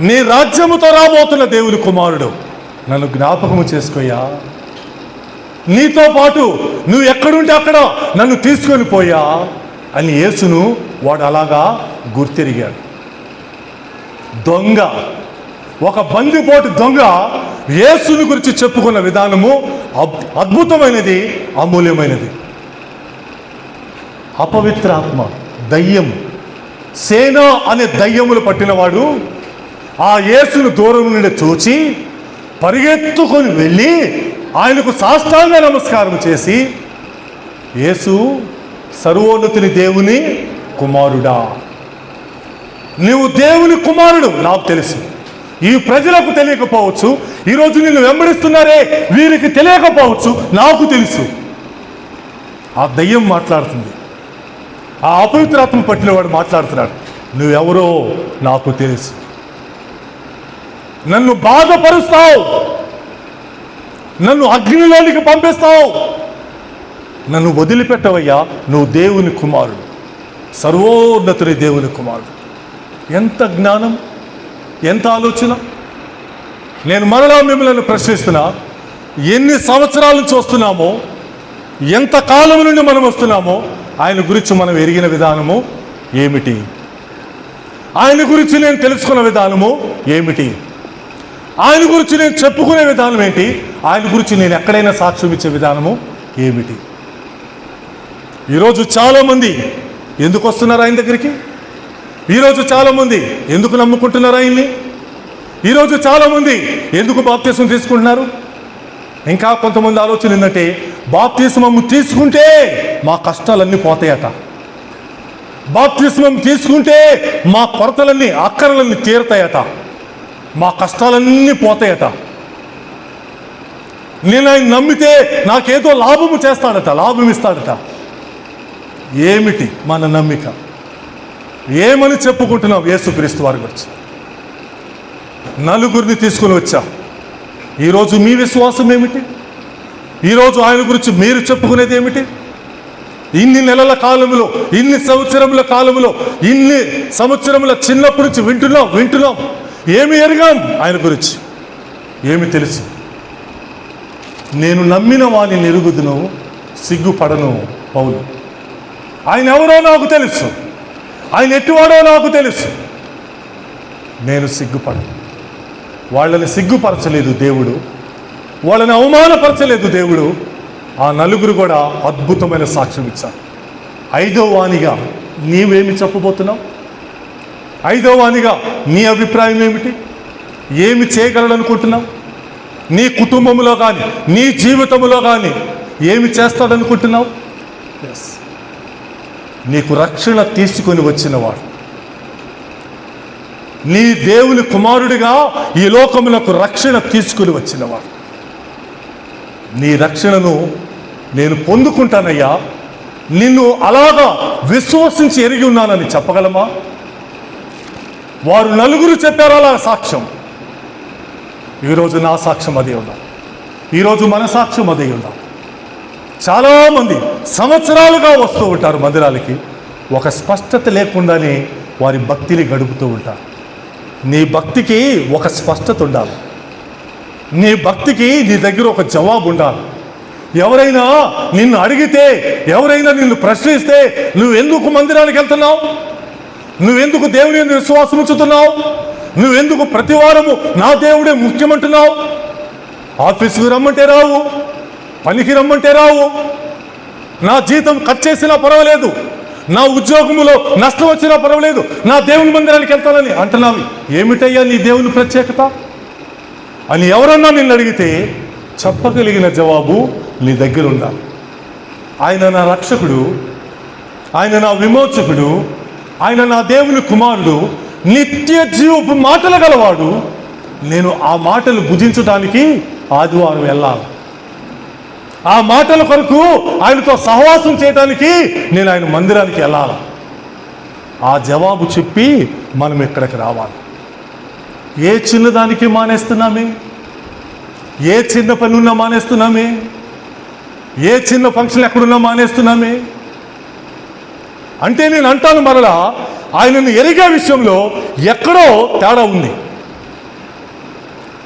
నీ రాజ్యముతో రాబోతున్న దేవుని కుమారుడు, నన్ను జ్ఞాపకము చేసుకోయా, నీతో పాటు నువ్వు ఎక్కడుంటే అక్కడ నన్ను తీసుకొని పోయా అని యేసును వాడు అలాగా గుర్తెరిగాడు. దొంగ, ఒక బందిపోటు దొంగ యేసుని గురించి చెప్పుకున్న విధానము అద్భుతమైనది, అమూల్యమైనది. అపవిత్రాత్మ, దయ్యం, సేన అనే దయ్యములు పట్టినవాడు ఆ యేసును దూరం నుండి చూచి పరిగెత్తుకొని వెళ్ళి ఆయనకు సాష్టాంగ నమస్కారం చేసి, యేసు సర్వోన్నతుని దేవుని కుమారుడా, నీవు దేవుని కుమారుడు నాకు తెలుసు, ఈ ప్రజలకు తెలియకపోవచ్చు, ఈరోజు నిన్ను వెంబడిస్తున్నారే వీరికి తెలియకపోవచ్చు, నాకు తెలుసు. ఆ దయ్యం మాట్లాడుతుంది, ఆ అపవిత్రాత్మ పట్టినవాడు మాట్లాడుతున్నాడు, నువ్వెవరో నాకు తెలుసు, నన్ను బాధపరుస్తావు, నన్ను అగ్నిలోనికి పంపిస్తావు, నన్ను వదిలిపెట్టవయ్యా, నువ్వు దేవుని కుమారుడు, సర్వోన్నతుని దేవుని కుమారుడు. ఎంత జ్ఞానం, ఎంత ఆలోచన! నేను మరలా మిమ్మల్ని ప్రశ్నిస్తున్నా, ఎన్ని సంవత్సరాల నుంచి వస్తున్నామో, ఎంత కాలం నుండి మనం వస్తున్నామో, ఆయన గురించి మనం ఎరిగిన విధానము ఏమిటి? ఆయన గురించి నేను తెలుసుకున్న విధానము ఏమిటి? ఆయన గురించి నేను చెప్పుకునే విధానం ఏంటి? ఆయన గురించి నేను ఎక్కడైనా సాక్ష్యం ఇచ్చే విధానము ఏమిటి? ఈరోజు చాలామంది ఎందుకు వస్తున్నారు ఆయన దగ్గరికి? ఈరోజు చాలామంది ఎందుకు నమ్ముకుంటున్నారు ఆయన్ని? ఈరోజు చాలామంది ఎందుకు బాప్తిస్మం తీసుకుంటున్నారు? ఇంకా కొంతమంది ఆలోచన ఏంటంటే, బాప్తిస్మం తీసుకుంటే మా కష్టాలన్నీ పోతాయట, బాప్తిస్మం తీసుకుంటే మా కొరతలన్నీ అక్కరలన్నీ తీరుతాయట, మా కష్టాలన్నీ పోతాయట, నేను ఆయన నమ్మితే నాకేదో లాభము చేస్తాడట, లాభం ఇస్తాడట. ఏమిటి మన నమ్మిక? ఏమని చెప్పుకుంటున్నాం యేసుక్రీస్తు వారి గురించి? నలుగురిని తీసుకుని వచ్చా. ఈరోజు మీ విశ్వాసం ఏమిటి? ఈరోజు ఆయన గురించి మీరు చెప్పుకునేది ఏమిటి? ఇన్ని నెలల కాలంలో, ఇన్ని సంవత్సరముల కాలంలో, ఇన్ని సంవత్సరముల చిన్నప్పటి నుంచి వింటున్నాం. ఏమి ఎరగాం ఆయన గురించి, ఏమి తెలుసు. నేను నమ్మిన వాని ఎరుగుదును, సిగ్గుపడను పౌలు. ఆయన ఎవరో నాకు తెలుసు, ఆయన ఎట్టివాడో నాకు తెలుసు. నేను సిగ్గుపడను. వాళ్ళని సిగ్గుపరచలేదు దేవుడు, వాళ్ళని అవమానపరచలేదు దేవుడు. ఆ నలుగురు కూడా అద్భుతమైన సాక్ష్యం ఇచ్చారు. 5వ వానిగా నీవేమి చెప్పబోతున్నావు? 5వ వానిగా నీ అభిప్రాయం ఏమిటి? ఏమి చేయగలడనుకుంటున్నావు? నీ కుటుంబంలో కానీ నీ జీవితంలో కానీ ఏమి చేస్తాడనుకుంటున్నావు? నీకు రక్షణ తీసుకొని వచ్చినవాడు, నీ దేవుని కుమారుడిగా ఈ లోకములకు రక్షణ తీసుకుని వచ్చినవాడు. నీ రక్షణను నేను పొందుకుంటానయ్యా, నిన్ను అలాగా విశ్వసించి ఎరిగి ఉన్నానని చెప్పగలమా? వారు నలుగురు చెప్పారు అలా సాక్ష్యం. ఈరోజు నా సాక్ష్యం అదే ఉందా? ఈరోజు మన సాక్ష్యం అదే ఉందా? చాలామంది సంవత్సరాలుగా వస్తూ ఉంటారు మందిరాలకి, ఒక స్పష్టత లేకుండానే వారి భక్తిని గడుపుతూ ఉంటారు. నీ భక్తికి ఒక స్పష్టత ఉండాలి, నీ భక్తికి నీ దగ్గర ఒక జవాబు ఉండాలి. ఎవరైనా నిన్ను అడిగితే, ఎవరైనా నిన్ను ప్రశ్నిస్తే, నువ్వెందుకు మందిరానికి వెళ్తున్నావు? నువ్వెందుకు దేవుని యందు విశ్వాసం ఉంచుతున్నావు? నువ్వెందుకు ప్రతి వారము నా దేవుడే ముఖ్యమంటున్నావు? ఆఫీసుకు రమ్మంటే రావు, పనికి రమ్మంటే రావు, నా జీతం కట్ చేసినా పర్వాలేదు, నా ఉద్యోగంలో నష్టం వచ్చినా పర్వాలేదు, నా దేవుని మందిరానికి వెళ్తానని అంటున్నావు. ఏమిటయ్యా నీ దేవుని ప్రత్యేకత అని ఎవరన్నా నిన్ను అడిగితే చెప్పగలిగిన జవాబు నీ దగ్గర ఉండాలి. ఆయన నా రక్షకుడు, ఆయన నా విమోచకుడు, ఆయన నా దేవుని కుమారుడు, నిత్య జీవపు మాటలు గలవాడు. నేను ఆ మాటలు భుజించడానికి ఆదివారం వెళ్ళాలి. ఆ మాటల కొరకు ఆయనతో సహవాసం చేయడానికి నేను ఆయన మందిరానికి వెళ్ళాలి. ఆ జవాబు చెప్పి మనం ఇక్కడికి రావాలి. ఏ చిన్నదానికి మానేస్తున్నామే? ఏ చిన్న పని ఉన్నా మానేస్తున్నామే? ఏ చిన్న ఫంక్షన్ ఎక్కడున్నా మానేస్తున్నామే? అంటే నేను అంటాను మరలా, ఆయనను ఎరిగే విషయంలో ఎక్కడో తేడా ఉంది.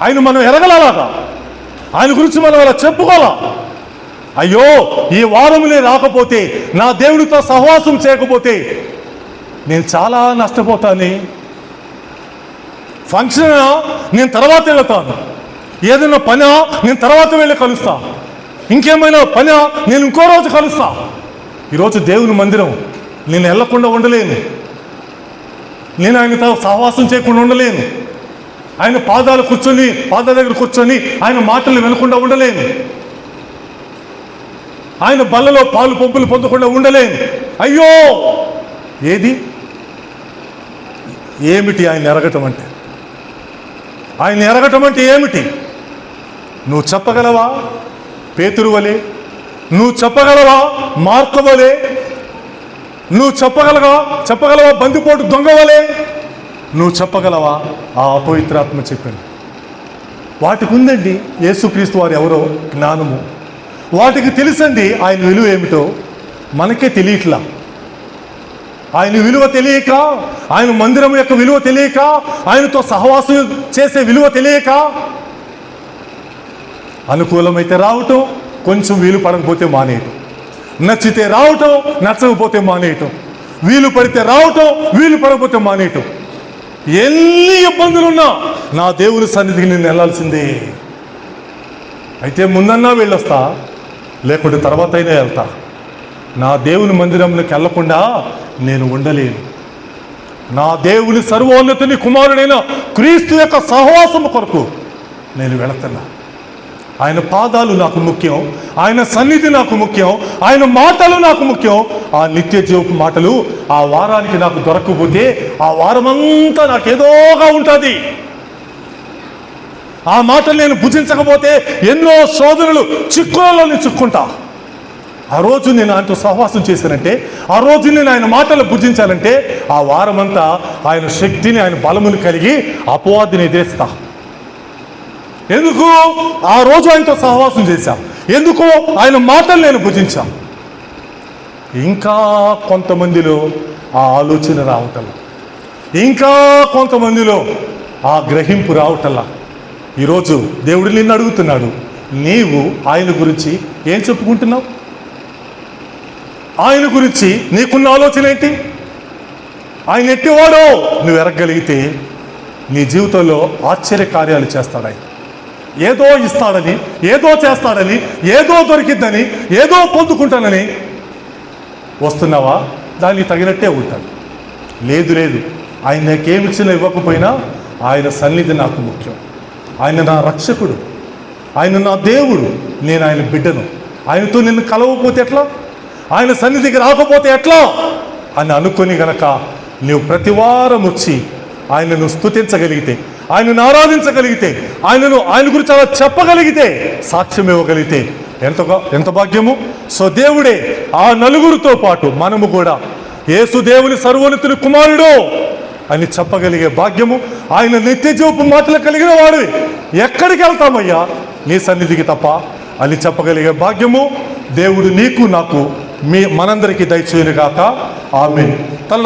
ఆయన మనం ఎరగలాగా, ఆయన గురించి మనం అలా చెప్పుకోవాలా. అయ్యో ఈ వారములే రాకపోతే, నా దేవుడితో సహవాసం చేయకపోతే నేను చాలా నష్టపోతాను. ఫంక్షన్ నేను తర్వాత వెళ్తాను, ఏదైనా పనా నేను తర్వాత వెళ్ళి కలుస్తా, ఇంకేమైనా పనా నేను ఇంకో రోజు కలుస్తా. ఈరోజు దేవుని మందిరం నేను వెళ్ళకుండా ఉండలేను, నేను ఆయనతో సహవాసం చేయకుండా ఉండలేను, ఆయన పాదాల దగ్గర కూర్చొని ఆయన మాటలు వినకుండా ఉండలేను, ఆయన బల్లలో పాలు పంపులు పొందకుండా ఉండలేను. అయ్యో ఏది ఏమిటి ఆయన ఎరగటం అంటే? ఆయన ఎరగటం అంటే ఏమిటి? నువ్వు చెప్పగలవా పేతురు వలె? నువ్వు చెప్పగలవా మార్కు వలె? నువ్వు చెప్పగలవా బందిపోటు దొంగ వలె? నువ్వు చెప్పగలవా ఆ అపవిత్రాత్మ చెప్పింది? వాటికి ఉందండి యేసుక్రీస్తు వారు ఎవరో జ్ఞానము, వాటికి తెలుసండి ఆయన విలువ ఏమిటో. మనకే తెలియట్లా. ఆయన విలువ తెలియక, ఆయన మందిరం యొక్క విలువ తెలియక, ఆయనతో సహవాసం చేసే విలువ తెలియక, అనుకూలమైతే రావటం, కొంచెం వీలు పడకపోతే మానేయటం, నచ్చితే రావటం, నచ్చకపోతే మానేయటం, వీలు పడితే రావటం, వీలు పడకపోతే మానేయటం. ఎన్ని ఇబ్బందులున్నా నా దేవుని సన్నిధికి నేను వెళ్ళాల్సిందే. అయితే ముందన్నా వెళ్ళొస్తా, లేకుంటే తర్వాత అయినా వెళ్తా. నా దేవుని మందిరంలోకి వెళ్లకుండా నేను ఉండలేను. నా దేవుని సర్వోన్నతుని కుమారుడైన క్రీస్తు యొక్క సహవాసము కొరకు నేను వెళుతున్నా. ఆయన పాదాలు నాకు ముఖ్యం, ఆయన సన్నిధి నాకు ముఖ్యం, ఆయన మాటలు నాకు ముఖ్యం. ఆ నిత్య జీవపు మాటలు ఆ వారానికి నాకు దొరకకపోతే ఆ వారమంతా నాకేదోగా ఉంటుంది. ఆ మాటలు నేను భుజించకపోతే ఎన్నో శోధనలు చిక్కులలో చిక్కుంటా. ఆ రోజు నేను ఆయనతో సహవాసం చేశానంటే, ఆ రోజు నేను ఆయన మాటలు భుజించాలంటే ఆ వారమంతా ఆయన శక్తిని, ఆయన బలమును కలిగి అపవాదిని ఎదిరిస్తా. ఎందుకు? ఆ రోజు ఆయనతో సహవాసం చేశాం. ఎందుకు? ఆయన మాటలు నేను భుజించాం. ఇంకా కొంతమందిలో ఆ ఆలోచన రావటం, ఇంకా కొంతమందిలో ఆ గ్రహింపు రావటల్లా. ఈరోజు దేవుడు నిన్ను అడుగుతున్నాడు, నీవు ఆయన గురించి ఏం చెప్పుకుంటున్నావు? ఆయన గురించి నీకున్న ఆలోచన ఏంటి? ఆయన ఎట్టివాడో నువ్వు ఎరగగలిగితే నీ జీవితంలో ఆశ్చర్య కార్యాలు చేస్తాడు ఆయన. ఏదో ఇస్తాడని, ఏదో చేస్తాడని, ఏదో దొరికిద్దని, ఏదో పొందుకుంటానని వస్తున్నావా? దానికి తగినట్టే ఉంటాడు. లేదు లేదు, ఆయన నాకేమిచ్చినా ఇవ్వకపోయినా ఆయన సన్నిధి నాకు ముఖ్యం. ఆయన నా రక్షకుడు, ఆయన నా దేవుడు, నేను ఆయన బిడ్డను. ఆయనతో నిన్ను కలవకపోతే ఎట్లా? ఆయన సన్నిధికి రాకపోతే ఎట్లా అని అనుకొని గనక నువ్వు ప్రతివారం వచ్చి ఆయనను స్తుతించగలిగితే, ఆయనను ఆరాధించగలిగితే, ఆయన గురించి అలా చెప్పగలిగితే, సాక్ష్యం ఇవ్వగలిగితే ఎంత భాగ్యము. సో దేవుడే ఆ నలుగురితో పాటు మనము కూడా యేసు దేవుని సర్వోన్నతుని కుమారుడు అని చెప్పగలిగే భాగ్యము, ఆయన నిత్యజీవపు మాటలు కలిగిన వాడు. ఎక్కడికి వెళ్తామయ్యా? నీ సన్నిధికి తప్ప అని చెప్పగలిగే భాగ్యము దేవుడు నీకు నాకు మనందరికీ దయచేయును గాక. ఆమేన్.